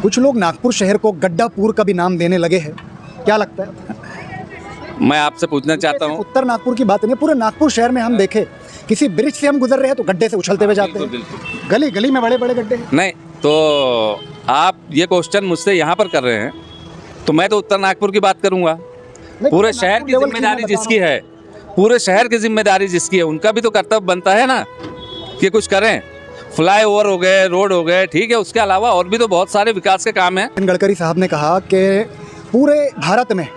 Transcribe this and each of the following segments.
कुछ लोग नागपुर शहर को गड्ढापुर का भी नाम देने लगे हैं, क्या लगता है? मैं आपसे पूछना चाहता हूँ, उत्तर नागपुर की बात नहीं, पूरे नागपुर शहर में हम देखें किसी ब्रिज से हम गुजर रहे हैं तो गड्ढे से उछलते हुए जाते हैं, गली गली में बड़े बड़े गड्ढे हैं। नहीं तो आप ये क्वेश्चन मुझसे यहाँ पर कर रहे हैं, तो मैं तो उत्तर नागपुर की बात करूँगा। पूरे शहर की जिम्मेदारी जिसकी है, पूरे शहर की जिम्मेदारी जिसकी है, उनका भी तो कर्तव्य बनता है ना कि कुछ करें। फ्लाईओवर हो गए, रोड हो गए, ठीक है, उसके अलावा और भी तो बहुत सारे विकास के काम हैं। गडकरी साहब ने कहा कि पूरे भारत में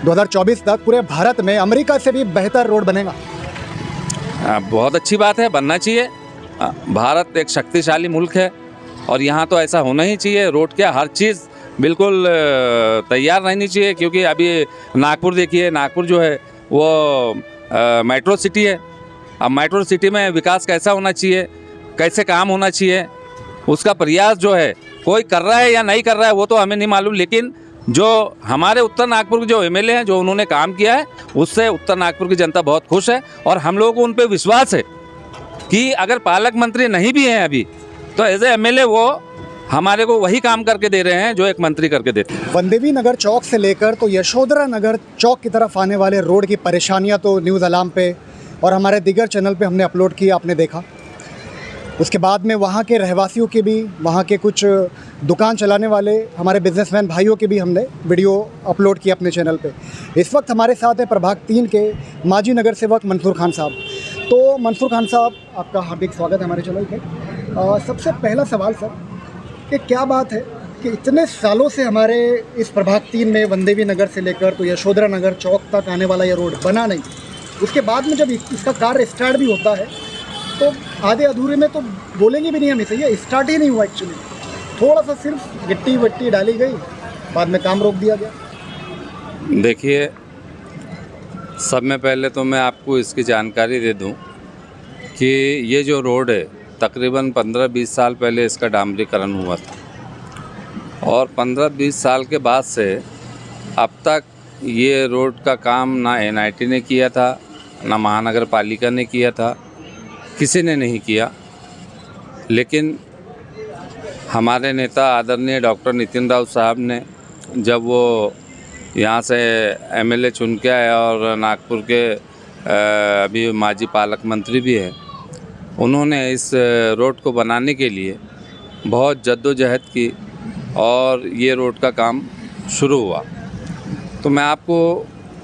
2024 तक पूरे भारत में अमेरिका से भी बेहतर रोड बनेगा। बहुत अच्छी बात है, बनना चाहिए। भारत एक शक्तिशाली मुल्क है और यहाँ तो ऐसा होना ही चाहिए। रोड क्या, हर चीज़ बिल्कुल तैयार रहनी चाहिए, क्योंकि अभी नागपुर देखिए, नागपुर जो है वो मेट्रो सिटी है। अब मेट्रो सिटी में विकास कैसा होना चाहिए, कैसे काम होना चाहिए, उसका प्रयास जो है कोई कर रहा है या नहीं कर रहा है वो तो हमें नहीं मालूम, लेकिन जो हमारे उत्तर नागपुर के जो एमएलए हैं, जो उन्होंने काम किया है, उससे उत्तर नागपुर की जनता बहुत खुश है और हम लोगों को उन पर विश्वास है कि अगर पालक मंत्री नहीं भी हैं अभी, तो एज ए एमएलए वो हमारे को वही काम करके दे रहे हैं जो एक मंत्री करके देते हैं। वनदेवी नगर चौक से लेकर तो यशोधरा नगर चौक की तरफ आने वाले रोड की परेशानियां तो न्यूज़ अलार्म पे और हमारे दीगर चैनल पे हमने अपलोड की, आपने देखा। उसके बाद में वहाँ के रहवासियों की भी, वहाँ के कुछ दुकान चलाने वाले हमारे बिजनेसमैन भाइयों की भी हमने वीडियो अपलोड की अपने चैनल पे। इस वक्त हमारे साथ है प्रभाग 3 के माजी नगर सेवक मंसूर खान साहब। तो मंसूर खान साहब, आपका हार्दिक स्वागत है हमारे चैनल पे। सबसे पहला सवाल सर, कि क्या बात है कि इतने सालों से हमारे इस प्रभाग 3 में वनदेवी नगर से लेकर तो यशोधरा नगर चौक तक आने वाला ये रोड बना नहीं, उसके बाद में जब इसका कार्य स्टार्ट भी होता है तो आधे अधूरे में तो बोलेंगे भी नहीं हम इसे, ये स्टार्ट ही नहीं हुआ एक्चुअली। थोड़ा सा सिर्फ गिट्टी वट्टी डाली गई, बाद में काम रोक दिया गया। देखिए, सब में पहले तो मैं आपको इसकी जानकारी दे दूं कि ये जो रोड है तकरीबन 15-20 साल पहले इसका डामरीकरण हुआ था और 15-20 साल के बाद से अब तक ये रोड का काम ना एनआईटी ने किया था, ना महानगर पालिका ने किया था, किसी ने नहीं किया। लेकिन हमारे नेता आदरणीय डॉक्टर नितिन राउत साहब ने, जब वो यहाँ से एमएलए चुन के आए और नागपुर के अभी माजी पालक मंत्री भी हैं, उन्होंने इस रोड को बनाने के लिए बहुत जद्दोजहद की और ये रोड का काम शुरू हुआ। तो मैं आपको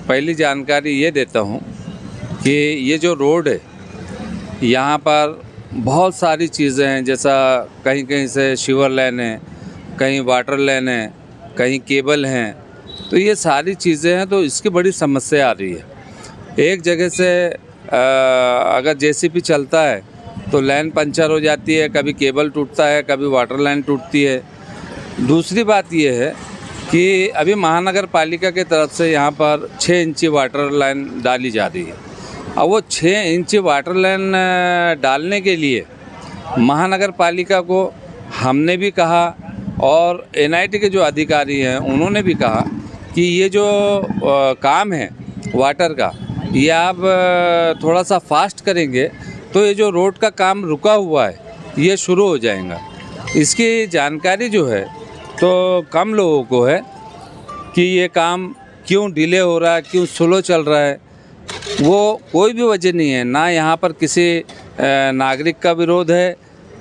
पहली जानकारी ये देता हूँ कि ये जो रोड है, यहाँ पर बहुत सारी चीज़ें हैं, जैसा कहीं कहीं से शिवर लाइन है, कहीं वाटर लाइन है, कहीं केबल हैं, तो ये सारी चीज़ें हैं, तो इसकी बड़ी समस्या आ रही है। एक जगह से अगर जेसीबी चलता है तो लाइन पंचर हो जाती है, कभी केबल टूटता है, कभी वाटर लाइन टूटती है। दूसरी बात ये है कि अभी महानगर पालिका की तरफ से यहाँ पर 6 इंची वाटर लाइन डाली जा रही है। अब वो 6 इंची वाटर लाइन डालने के लिए महानगर पालिका को हमने भी कहा और एनआईटी के जो अधिकारी हैं उन्होंने भी कहा कि ये जो काम है वाटर का, ये आप थोड़ा सा फास्ट करेंगे तो ये जो रोड का काम रुका हुआ है ये शुरू हो जाएगा। इसकी जानकारी जो है तो कम लोगों को है कि ये काम क्यों डिले हो रहा है, क्यों स्लो चल रहा है। वो कोई भी वजह नहीं है, ना यहाँ पर किसी नागरिक का विरोध है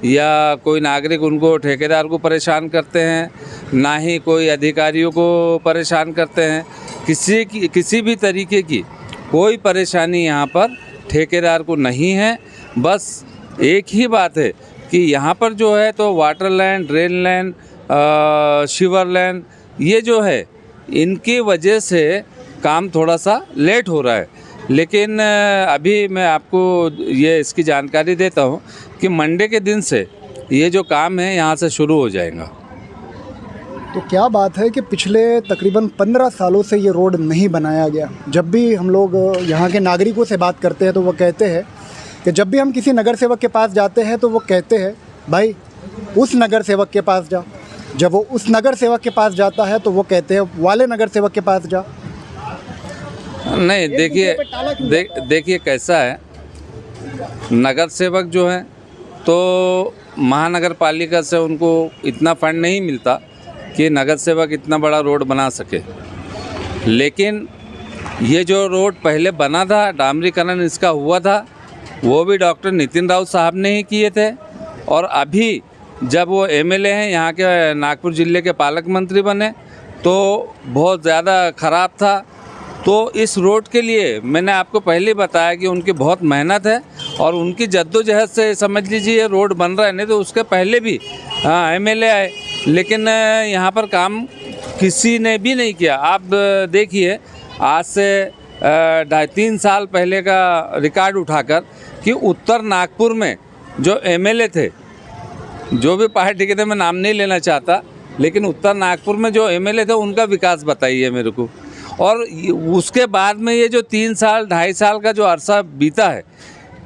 या कोई नागरिक उनको ठेकेदार को परेशान करते हैं, ना ही कोई अधिकारियों को परेशान करते हैं। किसी भी तरीके की कोई परेशानी यहाँ पर ठेकेदार को नहीं है। बस एक ही बात है कि यहाँ पर जो है तो वाटर लाइन, ड्रेन लाइन, शिवर लाइन, ये जो है इनकी वजह से काम थोड़ा सा लेट हो रहा है। लेकिन अभी मैं आपको ये इसकी जानकारी देता हूँ कि मंडे के दिन से ये जो काम है यहाँ से शुरू हो जाएगा। तो क्या बात है कि पिछले तकरीबन 15 सालों से ये रोड नहीं बनाया गया। जब भी हम लोग यहाँ के नागरिकों से बात करते हैं तो वो कहते हैं कि जब भी हम किसी नगर सेवक के पास जाते हैं तो वो कहते हैं भाई उस नगर सेवक के पास जा। जब वो उस नगर सेवक के पास जाता है तो वो कहते हैं वाले नगर सेवक के पास जा। नहीं, देखिए कैसा है, नगर सेवक जो है तो महानगर पालिका से उनको इतना फंड नहीं मिलता कि नगर सेवक इतना बड़ा रोड बना सके, लेकिन ये जो रोड पहले बना था, डामरीकरण इसका हुआ था, वो भी डॉक्टर नितिन राउत साहब ने ही किए थे। और अभी जब वो एमएलए हैं, यहाँ के नागपुर ज़िले के पालक मंत्री बने, तो बहुत ज़्यादा ख़राब था। तो इस रोड के लिए मैंने आपको पहले ही बताया कि उनकी बहुत मेहनत है और उनकी जद्दोजहद से समझ लीजिए ये रोड बन रहा है। नहीं तो उसके पहले भी एमएलए आए, लेकिन यहाँ पर काम किसी ने भी नहीं किया। आप देखिए, आज से 2.5-3 साल पहले का रिकॉर्ड उठाकर कि उत्तर नागपुर में जो एमएलए थे, जो भी पार्टी के थे, मैं नाम नहीं लेना चाहता, लेकिन उत्तर नागपुर में जो एमएलए थे उनका विकास बताइए मेरे को। और उसके बाद में ये जो 3 साल 2.5 साल का जो अरसा बीता है,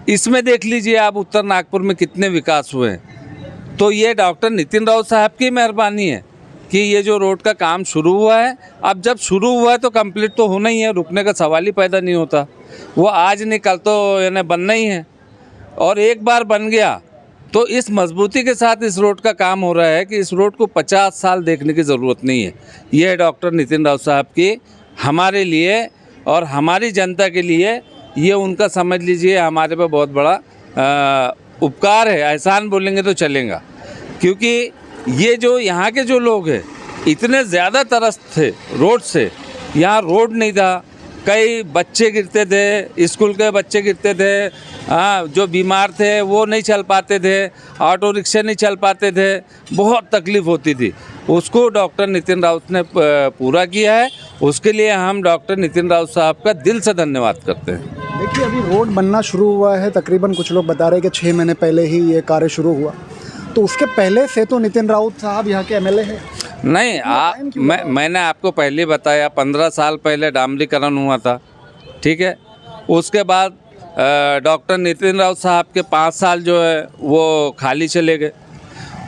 इसमें देख लीजिए आप उत्तर नागपुर में कितने विकास हुए हैं। तो ये डॉक्टर नितिन राउत साहब की मेहरबानी है कि ये जो रोड का काम शुरू हुआ है। अब जब शुरू हुआ है तो कंप्लीट तो होना ही है, रुकने का सवाल ही पैदा नहीं होता। वो आज नहीं कल तो यानी बनना ही है। और एक बार बन गया तो इस मजबूती के साथ इस रोड का काम हो रहा है कि इस रोड को 50 साल देखने की ज़रूरत नहीं है। ये है डॉक्टर नितिन राउत साहब की हमारे लिए और हमारी जनता के लिए, ये उनका समझ लीजिए हमारे पे बहुत बड़ा उपकार है। एहसान बोलेंगे तो चलेगा, क्योंकि ये जो यहाँ के जो लोग हैं इतने ज़्यादा त्रस्त थे रोड से। यहाँ रोड नहीं था, कई बच्चे गिरते थे, स्कूल के बच्चे गिरते थे, जो बीमार थे वो नहीं चल पाते थे, ऑटो रिक्शा नहीं चल पाते थे, बहुत तकलीफ़ होती थी। उसको डॉक्टर नितिन राउत ने पूरा किया है। उसके लिए हम डॉक्टर नितिन राउत साहब का दिल से धन्यवाद करते हैं। देखिए, अभी रोड बनना शुरू हुआ है, तकरीबन कुछ लोग बता रहे हैं कि 6 महीने पहले ही ये कार्य शुरू हुआ। तो उसके पहले से तो नितिन राउत साहब यहाँ के एमएलए हैं। नहीं, मैंने आपको पहले बताया 15 साल पहले डामरीकरण हुआ था, ठीक है। उसके बाद डॉक्टर नितिन राउत साहब के 5 साल जो है वो खाली चले गए।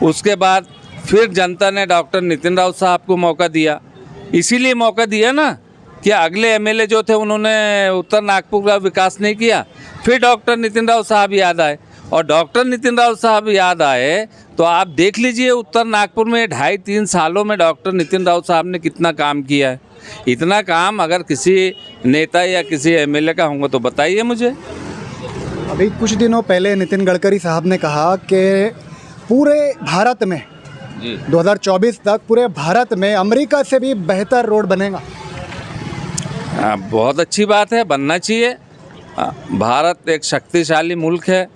उसके बाद फिर जनता ने डॉक्टर नितिन राउत साहब को मौका दिया, इसीलिए मौका दिया ना कि अगले एमएलए जो थे उन्होंने उत्तर नागपुर का विकास नहीं किया। फिर डॉक्टर नितिन राउत साहब याद आए, और डॉक्टर नितिन राउत साहब याद आए तो आप देख लीजिए उत्तर नागपुर में 2.5-3 सालों में डॉक्टर नितिन राउत साहब ने कितना काम किया है। इतना काम अगर किसी नेता या किसी एमएलए का होगा तो बताइए मुझे। अभी कुछ दिनों पहले नितिन गडकरी साहब ने कहा कि पूरे भारत में 2024 तक पूरे भारत में अमेरिका से भी बेहतर रोड बनेगा। बहुत अच्छी बात है, बनना चाहिए। भारत एक शक्तिशाली मुल्क है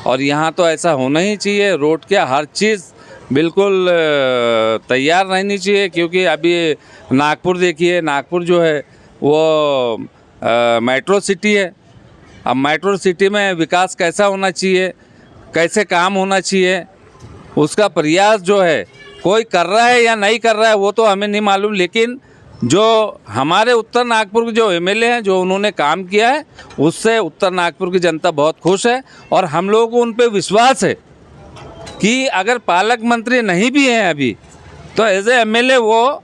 और यहाँ तो ऐसा होना ही चाहिए। रोड के हर चीज़ बिल्कुल तैयार रहनी चाहिए, क्योंकि अभी नागपुर देखिए, नागपुर जो है वो मेट्रो सिटी है। अब मेट्रो सिटी में विकास कैसा होना चाहिए, कैसे काम होना चाहिए, उसका प्रयास जो है कोई कर रहा है या नहीं कर रहा है वो तो हमें नहीं मालूम, लेकिन जो हमारे उत्तर नागपुर के जो एमएलए हैं, जो उन्होंने काम किया है, उससे उत्तर नागपुर की जनता बहुत खुश है। और हम लोगों को उन पे विश्वास है कि अगर पालक मंत्री नहीं भी हैं अभी, तो एज ए एमएलए वो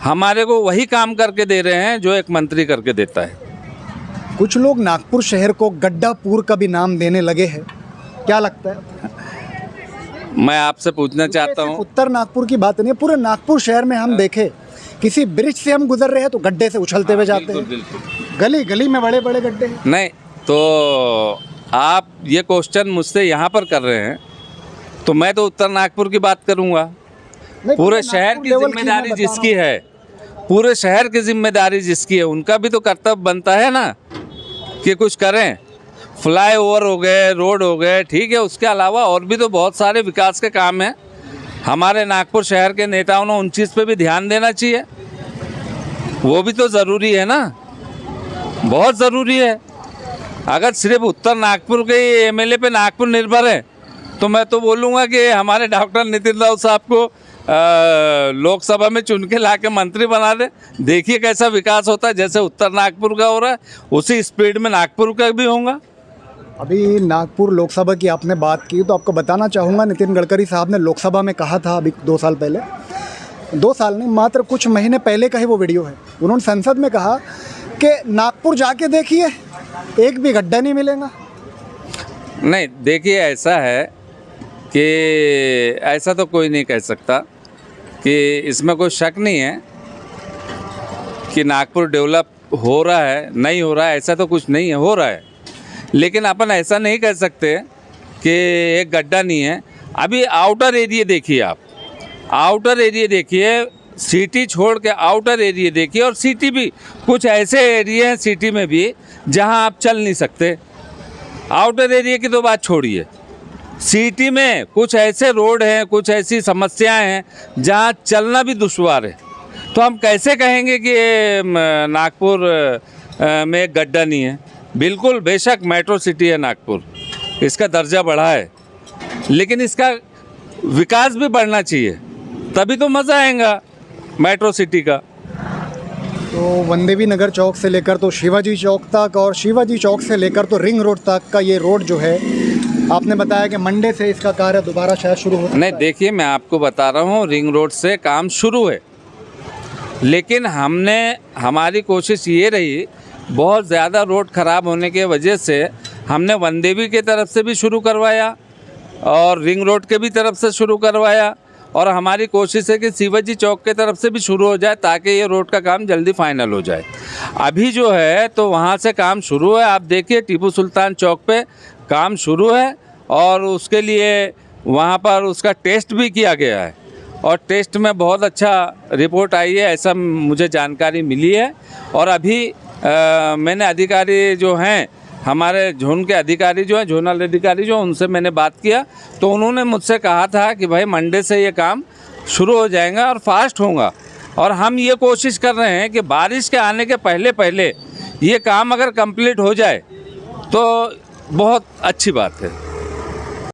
हमारे को वही काम करके दे रहे हैं जो एक मंत्री करके देता है। कुछ लोग नागपुर शहर को गड्ढापुर का भी नाम देने लगे हैं, क्या लगता है? मैं आपसे पूछना चाहता हूँ, उत्तर नागपुर की बात नहीं है, पूरे नागपुर शहर में हम देखें, किसी ब्रिज से हम गुजर रहे हैं तो गड्ढे से उछलते हुए जाते हैं। गली गली में बड़े बड़े गड्ढे हैं। नहीं, तो आप ये क्वेश्चन मुझसे यहाँ पर कर रहे हैं, तो मैं तो उत्तर नागपुर की बात करूँगा। पूरे शहर की जिम्मेदारी जिसकी है, पूरे शहर की जिम्मेदारी जिसकी है, उनका भी तो कर्तव्य बनता है ना कि कुछ करें। फ्लाईओवर हो गए, रोड हो गए, ठीक है, उसके अलावा और भी तो बहुत सारे विकास के काम हैं। हमारे नागपुर शहर के नेताओं ने उन चीज़ पे भी ध्यान देना चाहिए, वो भी तो ज़रूरी है ना, बहुत ज़रूरी है। अगर सिर्फ उत्तर नागपुर के एमएलए पे नागपुर निर्भर है तो मैं तो बोलूँगा कि हमारे डॉक्टर नितिन राउत साहब को लोकसभा में चुन के ला के मंत्री बना दे। देखिए कैसा विकास होता है, जैसे उत्तर नागपुर का हो रहा है उसी स्पीड में नागपुर का भी होगा। अभी नागपुर लोकसभा की आपने बात की तो आपको बताना चाहूँगा, नितिन गडकरी साहब ने लोकसभा में कहा था अभी 2 साल पहले, 2 साल नहीं मात्र कुछ महीने पहले का ही वो वीडियो है। उन्होंने संसद में कहा कि नागपुर जाके देखिए एक भी गड्ढा नहीं मिलेगा। नहीं, देखिए ऐसा है कि ऐसा तो कोई नहीं कह सकता, कि इसमें कोई शक नहीं है कि नागपुर डेवलप हो रहा है, नहीं हो रहा है, ऐसा तो कुछ नहीं है, हो रहा है। लेकिन अपन ऐसा नहीं कह सकते कि एक गड्ढा नहीं है। अभी आउटर एरिया देखिए, आप आउटर एरिया देखिए, सिटी छोड़ के आउटर एरिया देखिए, और सिटी भी कुछ ऐसे एरिया हैं सिटी में भी जहां आप चल नहीं सकते। आउटर एरिया की तो बात छोड़िए, सिटी में कुछ ऐसे रोड हैं, कुछ ऐसी समस्याएं हैं जहां चलना भी दुश्वार है। तो हम कैसे कहेंगे कि नागपुर में एक गड्ढा नहीं है? बिल्कुल, बेशक मेट्रो सिटी है नागपुर, इसका दर्जा बढ़ा है, लेकिन इसका विकास भी बढ़ना चाहिए, तभी तो मज़ा आएगा मेट्रो सिटी का। तो वनदेवी नगर चौक से लेकर तो शिवाजी चौक तक, और शिवाजी चौक से लेकर तो रिंग रोड तक का ये रोड जो है, आपने बताया कि मंडे से इसका कार्य दोबारा शायद शुरू हो सकता है। नहीं, देखिए, मैं आपको बता रहा हूँ, रिंग रोड से काम शुरू है, लेकिन हमारी कोशिश ये रही, बहुत ज़्यादा रोड ख़राब होने की वजह से हमने वनदेवी के तरफ से भी शुरू करवाया और रिंग रोड के भी तरफ से शुरू करवाया, और हमारी कोशिश है कि शिवाजी चौक के तरफ से भी शुरू हो जाए ताकि ये रोड का काम जल्दी फाइनल हो जाए। अभी जो है तो वहाँ से काम शुरू है, आप देखिए टीपू सुल्तान चौक पे काम शुरू है, और उसके लिए वहाँ पर उसका टेस्ट भी किया गया है, और टेस्ट में बहुत अच्छा रिपोर्ट आई है, ऐसा मुझे जानकारी मिली है। और अभी मैंने अधिकारी जो हैं, हमारे जोन के अधिकारी जो हैं, जोनल अधिकारी जो, उनसे मैंने बात किया, तो उन्होंने मुझसे कहा था कि भाई मंडे से ये काम शुरू हो जाएगा और फास्ट होगा। और हम ये कोशिश कर रहे हैं कि बारिश के आने के पहले पहले ये काम अगर कंप्लीट हो जाए तो बहुत अच्छी बात है।